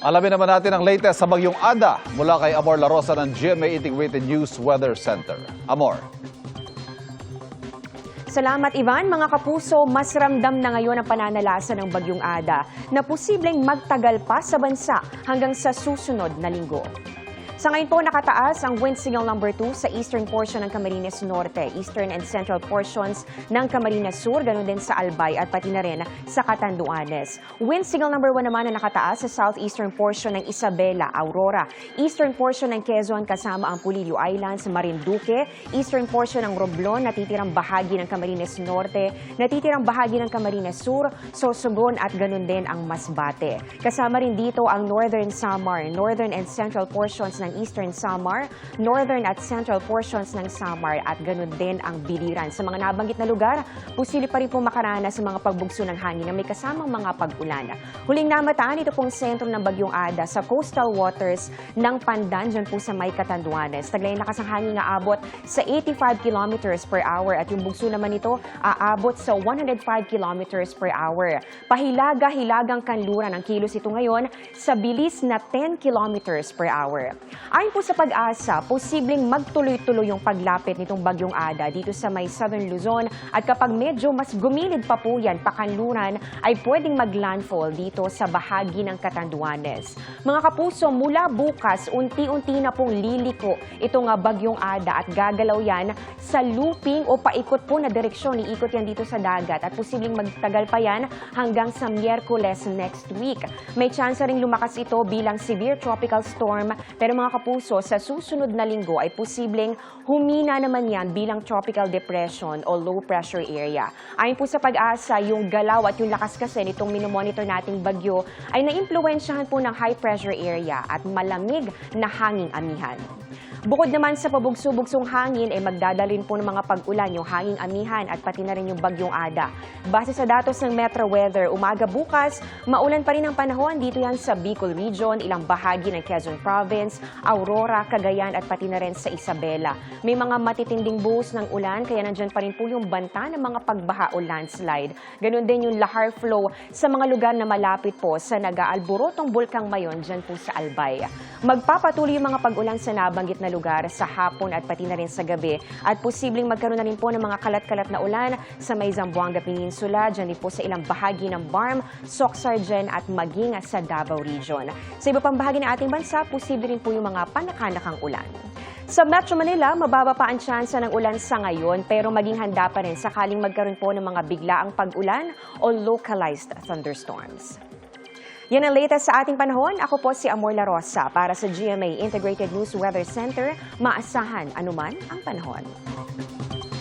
Alamin naman natin ang latest sa Bagyong Ada mula kay Amor La Rosa ng GMA Integrated News Weather Center. Amor. Salamat Ivan. Mga kapuso, mas ramdam na ngayon ang pananalasa ng Bagyong Ada na posibleng magtagal pa sa bansa hanggang sa susunod na linggo. Sa ngayon po nakataas ang wind signal number 2 sa eastern portion ng Camarines Norte, eastern and central portions ng Camarines Sur, ganoon din sa Albay at pati na rin sa Catanduanes. Wind signal number 1 naman na nakataas sa southeastern portion ng Isabela, Aurora, eastern portion ng Quezon kasama ang Pulilio Islands, Marinduque, eastern portion ng Romblon, natitirang bahagi ng Camarines Norte, natitirang bahagi ng Camarines Sur, Sorsogon at ganoon din ang Masbate. Kasama rin dito ang northern Samar, northern and central portions ng Eastern Samar, northern at central portions ng Samar at ganoon din ang Biliran. Sa mga nabanggit na lugar, posible pa rin po makaranas sa mga pagbugso ng hangin na may kasamang mga pag-ulan. Huling namataan, ito pong sentro ng Bagyong Ada sa coastal waters ng Pandan, dyan po sa may Catanduanes. Taglay lakas ang hangin na abot sa 85 kilometers per hour at yung bugso naman nito aabot sa 105 kilometers per hour. Pahilaga-hilagang kanluran ang kilos ito ngayon sa bilis na 10 kilometers per hour. Ayon po sa Pag-asa, posibleng magtuloy-tuloy yung paglapit nitong Bagyong Ada dito sa may Southern Luzon at kapag medyo mas gumilid pa po yan, pakanluran, ay pwedeng maglandfall dito sa bahagi ng Catanduanes. Mga kapuso, mula bukas, unti-unti na pong liliko itong Bagyong Ada at gagalaw yan sa looping o paikot po na direksyon. Iikot yan dito sa dagat at posibleng magtagal pa yan hanggang sa Miyerkules next week. May chance ring lumakas ito bilang severe tropical storm pero mga kapuso, sa susunod na linggo ay posibleng humina naman yan bilang tropical depression o low pressure area. Ayon po sa Pag-asa, yung galaw at yung lakas kasi nitong minomonitor nating bagyo ay naimpluwensyahan po ng high pressure area at malamig na hanging amihan. Bukod naman sa pabugso-bugsong hangin ay magdadalhin po ng mga pag-ulan yung hanging amihan at pati na rin yung Bagyong Ada. Base sa datos ng Metro Weather, umaga bukas, maulan pa rin ang panahon dito yan sa Bicol Region, ilang bahagi ng Quezon Province, Aurora, Cagayan at pati na rin sa Isabela. May mga matitinding buhos ng ulan kaya nandyan pa rin po yung banta ng mga pagbaha o landslide. Ganon din yung lahar flow sa mga lugar na malapit po sa nag-aalborotong Bulkang Mayon dyan po sa Albay. Magpapatuloy yung mga pag-ulan sa nabanggit na lugar sa hapon at pati na rin sa gabi at posibleng magkaroon na rin po ng mga kalat-kalat na ulan sa may Zamboanga Peninsula, dyan din po sa ilang bahagi ng Barm, Soxargen at maging sa Davao Region. Sa iba pang bahagi ng ating bansa, posible rin po yung mga panakanakang ulan. Sa Metro Manila, mababa pa ang tsansa ng ulan sa ngayon pero maging handa pa rin sakaling magkaroon po ng mga biglaang pag-ulan o localized thunderstorms. Yan ang latest sa ating panahon. Ako po si Amor La Rosa para sa GMA Integrated News Weather Center. Maasahan anuman ang panahon.